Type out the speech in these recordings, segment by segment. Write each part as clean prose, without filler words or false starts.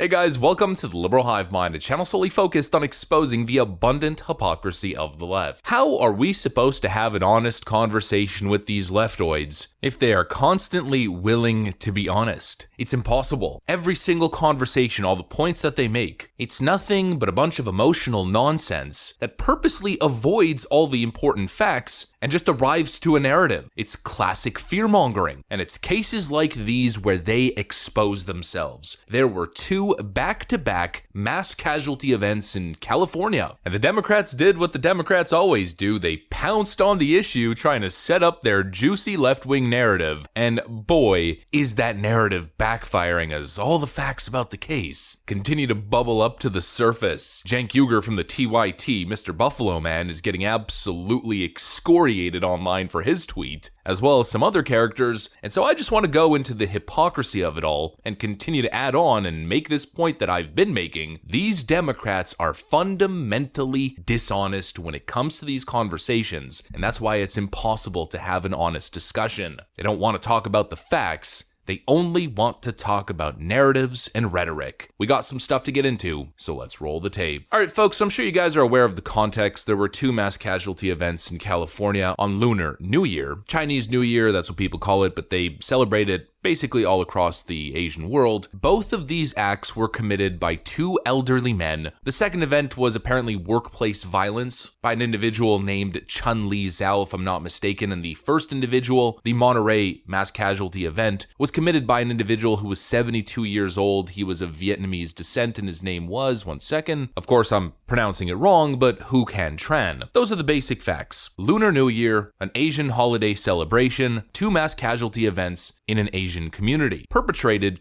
Hey guys, welcome to the Liberal Hive Mind, a channel solely focused on exposing the abundant hypocrisy of the left. How are we supposed to have an honest conversation with these leftoids if they are constantly willing to be honest? It's impossible. Every single conversation, all the points that they make, it's nothing but a bunch of emotional nonsense that purposely avoids all the important facts and just arrives to a narrative. It's classic fear-mongering, and it's cases like these where they expose themselves. There were two back-to-back mass casualty events in California, and the Democrats did what the Democrats always do. They pounced on the issue trying to set up their juicy left-wing narrative, and boy, is that narrative backfiring as all the facts about the case continue to bubble up to the surface. Cenk Uygur from the TYT, Mr. Buffalo Man, is getting absolutely excoriated online for his tweet, as well as some other characters, and so I just want to go into the hypocrisy of it all and continue to add on and make this point that I've been making. These Democrats are fundamentally dishonest when it comes to these conversations, and that's why it's impossible to have an honest discussion. They don't want to talk about the facts. They only want to talk about narratives and rhetoric. We got some stuff to get into, so let's roll the tape. All right, folks, so I'm sure you guys are aware of the context. There were two mass casualty events in California on Lunar New Year. Chinese New Year, that's what people call it, but they celebrate it basically all across the Asian world. Both of these acts were committed by two elderly men. The second event was apparently workplace violence by an individual named Chun Li Zhao, if I'm not mistaken, and the first individual, the Monterey mass casualty event, was committed by an individual who was 72 years old. He was of Vietnamese descent, and his name was, one second, of course I'm pronouncing it wrong, but Hu Can Tran. Those are the basic facts. Lunar New Year, an Asian holiday celebration, two mass casualty events in an Asian community,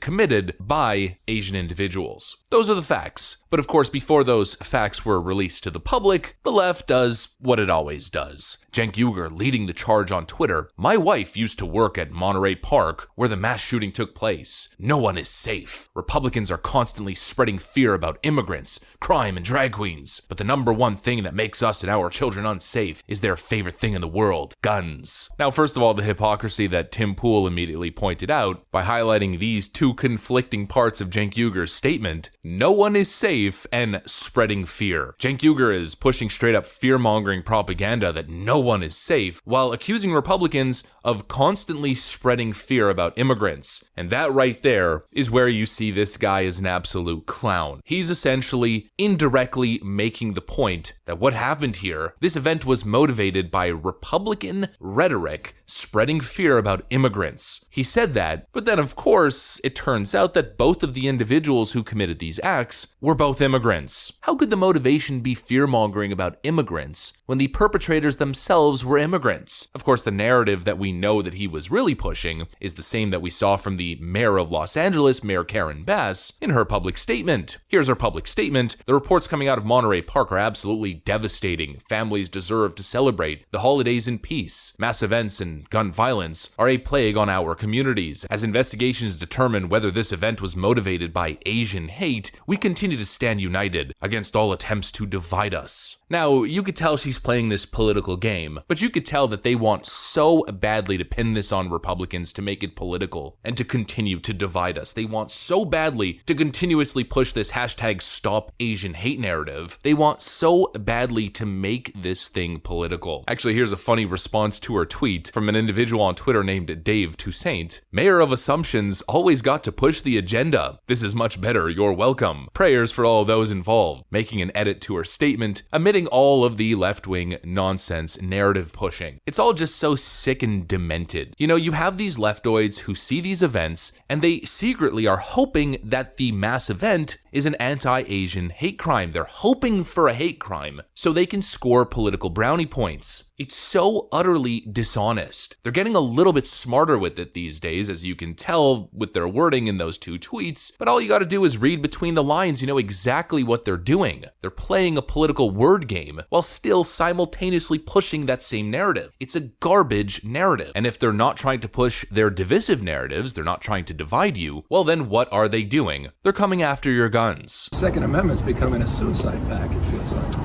committed by Asian individuals. Those are the facts. But of course, before those facts were released to the public, the left does what it always does. Cenk Uygur leading the charge on Twitter. My wife used to work at Monterey Park, where the mass shooting took place. No one is safe. Republicans are constantly spreading fear about immigrants, crime, and drag queens. But the number one thing that makes us and our children unsafe is their favorite thing in the world, guns. Now, first of all, the hypocrisy that Tim Pool immediately pointed out by highlighting these two conflicting parts of Cenk Uygur's statement. No one is safe and spreading fear. Cenk Uygur is pushing straight up fear-mongering propaganda that no one is safe while accusing Republicans of constantly spreading fear about immigrants. And that right there is where you see this guy as an absolute clown. He's essentially indirectly making the point that what happened here, this event was motivated by Republican rhetoric spreading fear about immigrants. He said that, but then of course, it turns out that both of the individuals who committed these acts were both immigrants. How could the motivation be fear-mongering about immigrants when the perpetrators themselves were immigrants? Of course, the narrative that we know that he was really pushing is the same that we saw from the mayor of Los Angeles, Mayor Karen Bass, in her public statement. Here's her public statement. The reports coming out of Monterey Park are absolutely devastating. Families deserve to celebrate the holidays in peace. Mass events and gun violence are a plague on our communities. As investigations determine whether this event was motivated by Asian hate, we continue to stand united against all attempts to divide us. Now, you could tell she's playing this political game, but you could tell that they want so badly to pin this on Republicans to make it political and to continue to divide us. They want so badly to continuously push this hashtag Stop Asian Hate narrative. They want so badly to make this thing political. Actually, here's a funny response to her tweet from an individual on Twitter named Dave Toussaint. Mayor of Assumptions always got to push the agenda. This is much better. You're welcome. Prayers for all those involved. Making an edit to her statement, omitting all of the left-wing nonsense narrative pushing. It's all just so sick and demented. You know, you have these leftoids who see these events and they secretly are hoping that the mass event is an anti-Asian hate crime. They're hoping for a hate crime so they can score political brownie points. It's so utterly dishonest. They're getting a little bit smarter with it these days, as you can tell with their wording in those two tweets, but all you gotta do is read between the lines. You know exactly what they're doing. They're playing a political word game while still simultaneously pushing that same narrative. It's a garbage narrative. And if they're not trying to push their divisive narratives, they're not trying to divide you, well then what are they doing? They're coming after your guns. Second Amendment's becoming a suicide pact, it feels like.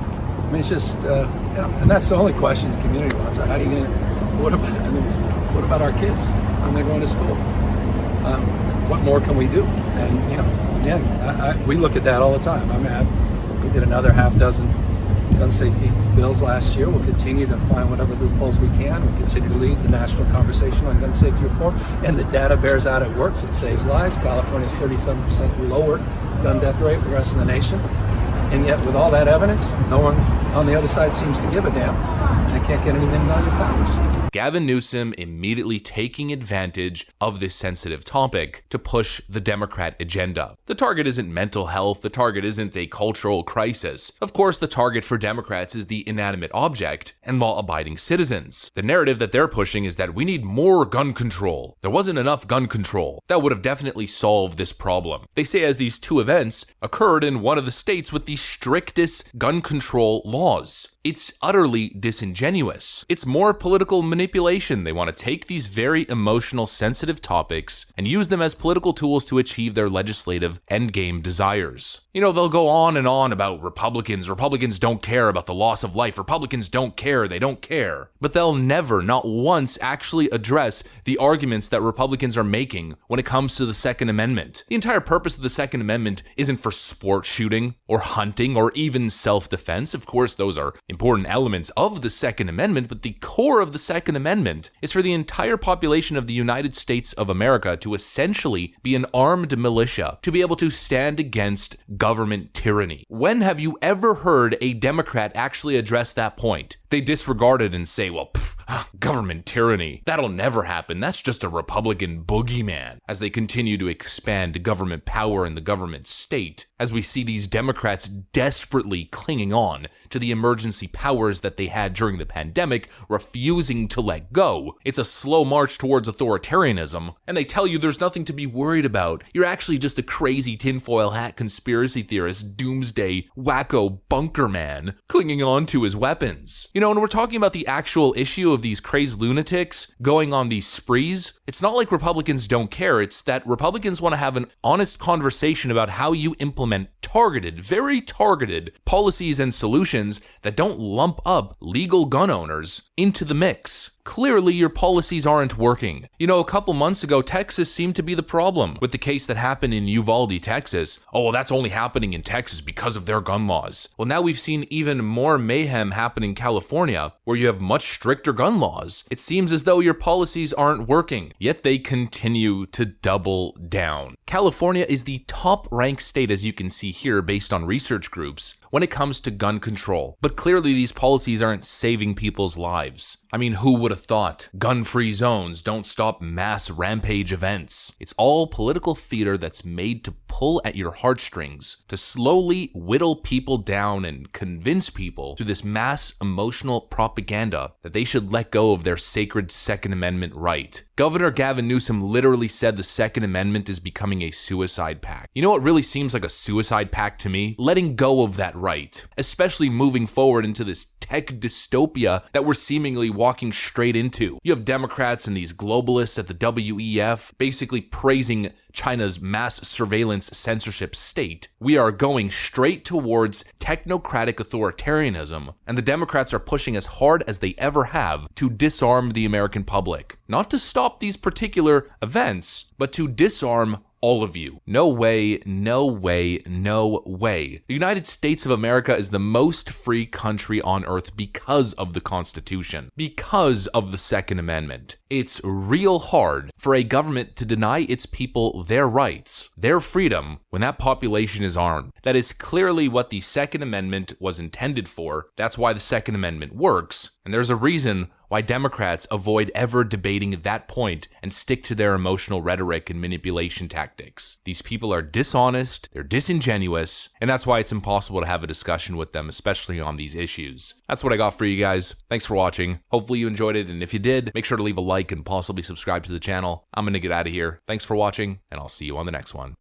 I mean, it's just, and that's the only question the community wants. How are you going to, what about our kids when they're going to school? what more can we do? And, again, we look at that all the time. I mean, we did another half dozen gun safety bills last year. We'll continue to find whatever loopholes we can. We'll continue to lead the national conversation on gun safety reform. And the data bears out, it works. It saves lives. California's 37% lower gun death rate than the rest of the nation. And yet, with all that evidence, no one on the other side seems to give a damn. They can't get anything done in Congress. Gavin Newsom immediately taking advantage of this sensitive topic to push the Democrat agenda. The target isn't mental health, the target isn't a cultural crisis. Of course, the target for Democrats is the inanimate object and law-abiding citizens. The narrative that they're pushing is that we need more gun control. There wasn't enough gun control. That would have definitely solved this problem. They say as these two events occurred in one of the states with the strictest gun control laws. It's utterly disingenuous. It's more political manipulation. They want to take these very emotional, sensitive topics and use them as political tools to achieve their legislative endgame desires. They'll go on and on about Republicans. Republicans don't care about the loss of life. Republicans don't care. They don't care. But they'll never, not once, actually address the arguments that Republicans are making when it comes to the Second Amendment. The entire purpose of the Second Amendment isn't for sport shooting or hunting or even self-defense. Of course, those are important elements of the Second Amendment, but the core of the Second Amendment is for the entire population of the United States of America to essentially be an armed militia, to be able to stand against government tyranny. When have you ever heard a Democrat actually address that point? They disregard it and say, well, government tyranny. That'll never happen. That's just a Republican boogeyman. As they continue to expand government power in the government state, as we see these Democrats desperately clinging on to the emergency powers that they had during the pandemic, refusing to let go. It's a slow march towards authoritarianism, and they tell you there's nothing to be worried about. You're actually just a crazy tinfoil hat conspiracy theorist, doomsday, wacko bunker man, clinging on to his weapons. When we're talking about the actual issue of these crazed lunatics going on these sprees, it's not like Republicans don't care. It's that Republicans want to have an honest conversation about how you implement targeted, very targeted policies and solutions that don't lump up legal gun owners into the mix. Clearly, your policies aren't working. A couple months ago, Texas seemed to be the problem with the case that happened in Uvalde, Texas. Oh, well, that's only happening in Texas because of their gun laws. Well, now we've seen even more mayhem happen in California, where you have much stricter gun laws. It seems as though your policies aren't working, yet they continue to double down. California is the top-ranked state, as you can see here, based on research groups, when it comes to gun control. But clearly, these policies aren't saving people's lives. I mean, who would have thought? Gun-free zones don't stop mass rampage events. It's all political theater that's made to pull at your heartstrings, to slowly whittle people down and convince people through this mass emotional propaganda that they should let go of their sacred Second Amendment right. Governor Gavin Newsom literally said the Second Amendment is becoming a suicide pact. You know what really seems like a suicide pact to me? Letting go of that right, especially moving forward into this tech dystopia that we're seemingly walking straight into. You have Democrats and these globalists at the WEF basically praising China's mass surveillance censorship state. We are going straight towards technocratic authoritarianism, and the Democrats are pushing as hard as they ever have to disarm the American public. Not to stop these particular events, but to disarm all of you. No way, no way, no way. The United States of America is the most free country on earth because of the Constitution, because of the Second Amendment. It's real hard for a government to deny its people their rights, their freedom, when that population is armed. That is clearly what the Second Amendment was intended for. That's why the Second Amendment works, and there's a reason why Democrats avoid ever debating that point and stick to their emotional rhetoric and manipulation tactics. These people are dishonest, they're disingenuous, and that's why it's impossible to have a discussion with them, especially on these issues. That's what I got for you guys. Thanks for watching. Hopefully you enjoyed it, and if you did, make sure to leave a like and possibly subscribe to the channel. I'm gonna get out of here. Thanks for watching, and I'll see you on the next one.